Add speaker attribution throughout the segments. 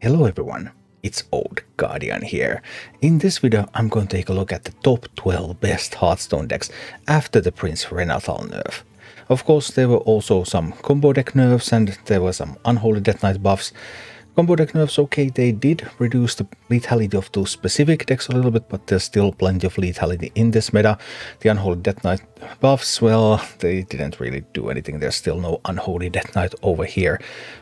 Speaker 1: Hello everyone, it's Old Guardian here. In this video I'm going to take a look at the top 12 best Hearthstone decks after the Prince Renathal nerf. Of course there were also some combo deck nerfs and there were some Unholy Death Knight buffs. Combo deck nerfs, okay, they did reduce the lethality of those specific decks a little bit, but there's still plenty of lethality in this meta. The Unholy Death Knight buffs, well, they didn't really do anything. There's still no Unholy Death Knight over here.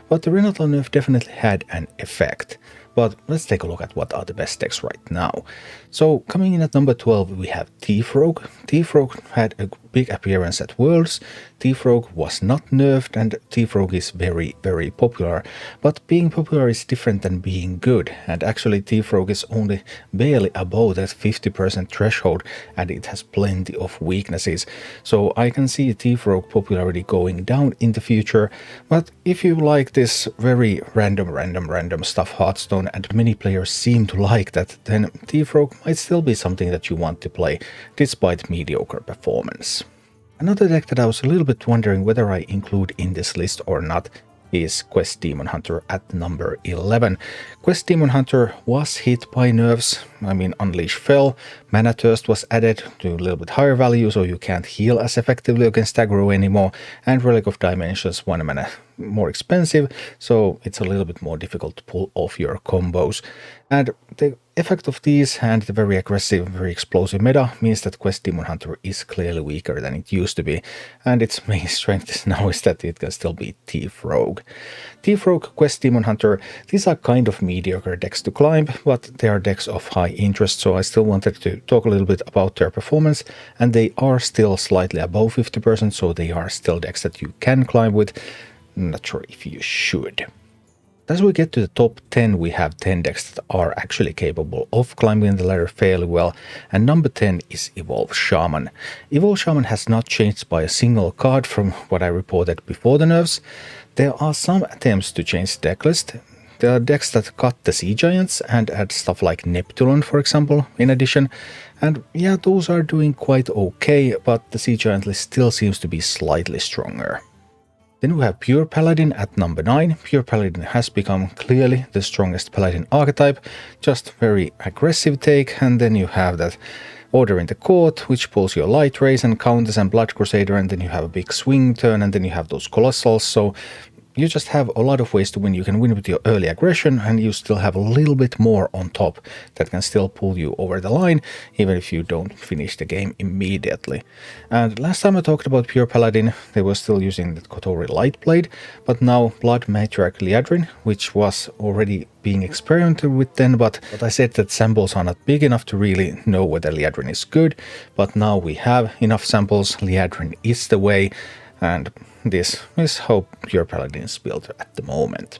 Speaker 1: But the Renathal nerf definitely had an effect. But let's take a look at what are the best decks right now. So coming in at number 12 we have Thief Rogue. Thief Rogue had a big appearance at Worlds. Thief Rogue was not nerfed and Thief Rogue is very popular. But being popular is different than being good, and actually Thief Rogue is only barely above that 50% threshold and it has plenty of weaknesses. So I can see Thief Rogue popularity going down in the future, but if you like this very random stuff Hearthstone, and many players seem to like that, then Thief Rogue might still be something that you want to play, despite mediocre performance. Another deck that I was a little bit wondering whether I include in this list or not is Quest Demon Hunter at number 11. Quest Demon Hunter was hit by nerfs. I mean, Unleash fell, Mana Thirst was added to a little bit higher value, so you can't heal as effectively against aggro anymore, and Relic of Dimensions 1 mana more expensive, so it's a little bit more difficult to pull off your combos. And the effect of these and the very aggressive, very explosive meta means that Quest Demon Hunter is clearly weaker than it used to be, and its main strength now is that it can still beat Thief Rogue. Thief Rogue, Quest Demon Hunter, these are kind of mediocre decks to climb, but they are decks of high interest, so I still wanted to talk a little bit about their performance, and they are still slightly above 50%, so they are still decks that you can climb with. Not sure if you should. As we get to the top 10, we have 10 decks that are actually capable of climbing the ladder fairly well, and number 10 is Evolve Shaman. Evolve Shaman has not changed by a single card from what I reported before the nerfs. There are some attempts to change the deck list. There are decks that cut the Sea Giants and add stuff like Neptulon, for example, in addition. And yeah, those are doing quite okay, but the Sea Giant list still seems to be slightly stronger. Then we have Pure Paladin at number 9. Pure Paladin has become clearly the strongest Paladin archetype, just very aggressive take, and then you have that Order in the Court, which pulls your Light Rays and Countess and Blood Crusader, and then you have a big swing turn, and then you have those Colossals, so you just have a lot of ways to win. You can win with your early aggression, and you still have a little bit more on top that can still pull you over the line, even if you don't finish the game immediately. And last time I talked about Pure Paladin, they were still using the Kotori Lightblade, but now Blood Matriarch Liadrin, which was already being experimented with then, but I said that samples are not big enough to really know whether Liadrin is good, but now we have enough samples. Liadrin is the way, and this is how Pure Paladin is built at the moment.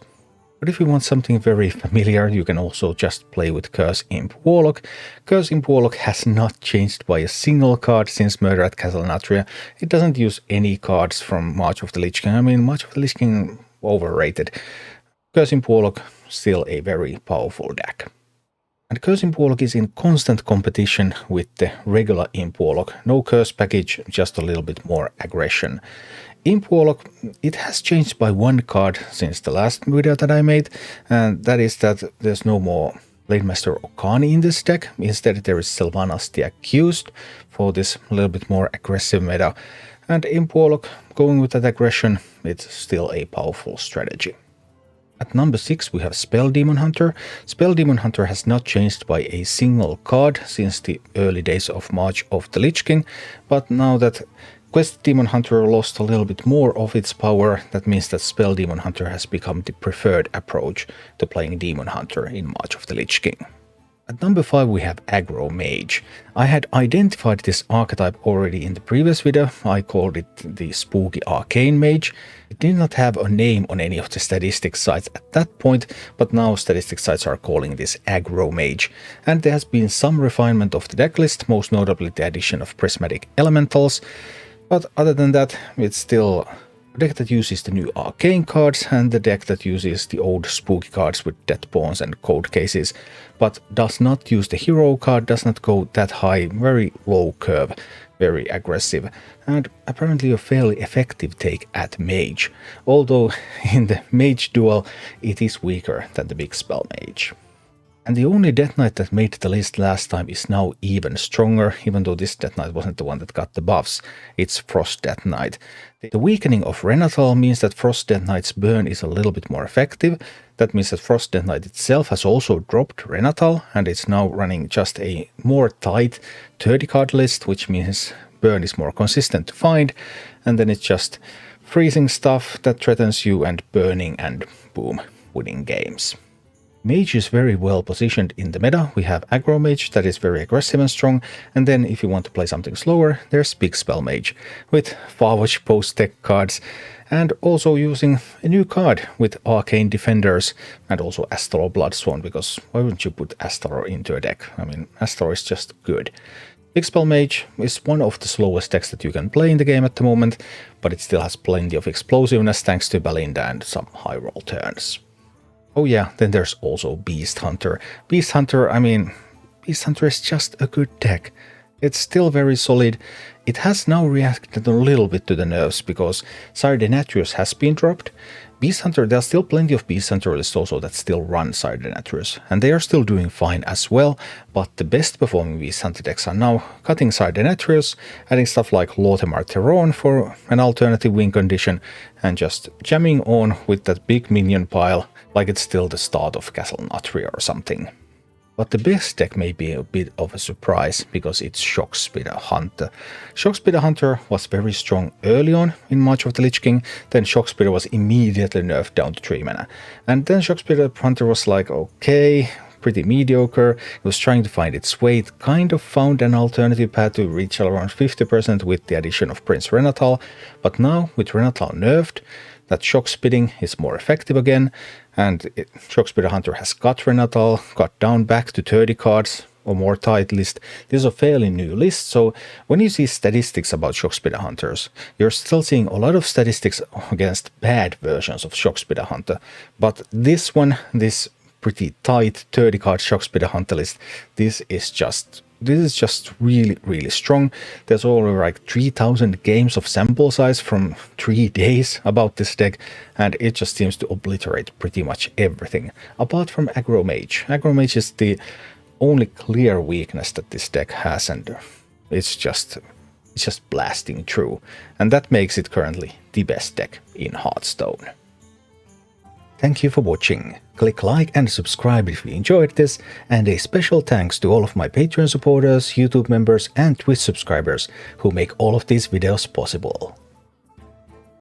Speaker 1: But if you want something very familiar, you can also just play with Curse Imp Warlock. Curse Imp Warlock has not changed by a single card since Murder at Castle Natria. It doesn't use any cards from March of the Lich King. I mean, March of the Lich King overrated. Curse Imp Warlock still a very powerful deck. And Curse Imp Warlock is in constant competition with the regular Imp Warlock. No curse package, just a little bit more aggression. Imp Warlock, it has changed by one card since the last video that I made, and that is that there's no more Blademaster Okani in this deck. Instead there is Sylvanas the Accused for this little bit more aggressive meta. And Imp Warlock, going with that aggression, it's still a powerful strategy. At number 6 we have Spell Demon Hunter. Spell Demon Hunter has not changed by a single card since the early days of March of the Lich King, but now that Quest Demon Hunter lost a little bit more of its power, that means that Spell Demon Hunter has become the preferred approach to playing Demon Hunter in March of the Lich King. At number 5 we have Aggro Mage. I had identified this archetype already in the previous video. I called it the Spooky Arcane Mage. It did not have a name on any of the statistics sites at that point, but now statistics sites are calling this Aggro Mage. And there has been some refinement of the decklist, most notably the addition of Prismatic Elementals. But other than that, it's still a deck that uses the new arcane cards and the deck that uses the old spooky cards with death pawns and code cases, but does not use the hero card, does not go that high, very low curve, very aggressive, and apparently a fairly effective take at Mage, although in the Mage duel it is weaker than the big Spell Mage. And the only Death Knight that made the list last time is now even stronger, even though this Death Knight wasn't the one that got the buffs. It's Frost Death Knight. The weakening of Renathal means that Frost Death Knight's burn is a little bit more effective. That means that Frost Death Knight itself has also dropped Renathal, and it's now running just a more tight 30 card list, which means burn is more consistent to find, and then it's just freezing stuff that threatens you and burning, and boom, winning games. Mage is very well positioned in the meta. We have Aggro Mage that is very aggressive and strong, and then if you want to play something slower, there's Big Spell Mage with Farwatch post-tech cards, and also using a new card with Arcane Defenders and also Astral Bloodsworn, because why wouldn't you put Astral into a deck? I mean, Astral is just good. Big Spell Mage is one of the slowest decks that you can play in the game at the moment, but it still has plenty of explosiveness thanks to Belinda and some high roll turns. Oh yeah, then there's also Beast Hunter. Beast Hunter, I mean, Beast Hunter is just a good deck. It's still very solid. It has now reacted a little bit to the nerfs because Sire Denaturus has been dropped. Beast Hunter, there are still plenty of Beast Hunter lists also that still run Sire Denaturus, and they are still doing fine as well, but the best performing Beast Hunter decks are now cutting Sire Denaturus, adding stuff like Lothemar Theron for an alternative win condition, and just jamming on with that big minion pile like it's still the start of Castle Natria or something. But the best deck may be a bit of a surprise because it's Shockspitter Hunter. Shockspitter Hunter was very strong early on in March of the Lich King, then Shockspitter was immediately nerfed down to 3 mana. And then Shockspitter Hunter was like, okay, pretty mediocre, it was trying to find its way, it kind of found an alternative path to reach around 50% with the addition of Prince Renathal, but now with Renathal nerfed, that shock spitting is more effective again, and Shockspitter Hunter has got Renathal, got down back to 30 cards or more tight list. This is a fairly new list, so when you see statistics about Shockspitter Hunters, you're still seeing a lot of statistics against bad versions of Shockspitter Hunter, but this one, this pretty tight 30 card Shockspitter Hunter list, this is just really, really strong. There's already like 3000 games of sample size from 3 days about this deck, and it just seems to obliterate pretty much everything, apart from Aggro Mage. Aggro Mage is the only clear weakness that this deck has, and it's just blasting through, and that makes it currently the best deck in Hearthstone. Thank you for watching. Click like and subscribe if you enjoyed this, and a special thanks to all of my Patreon supporters, YouTube members and Twitch subscribers who make all of these videos possible.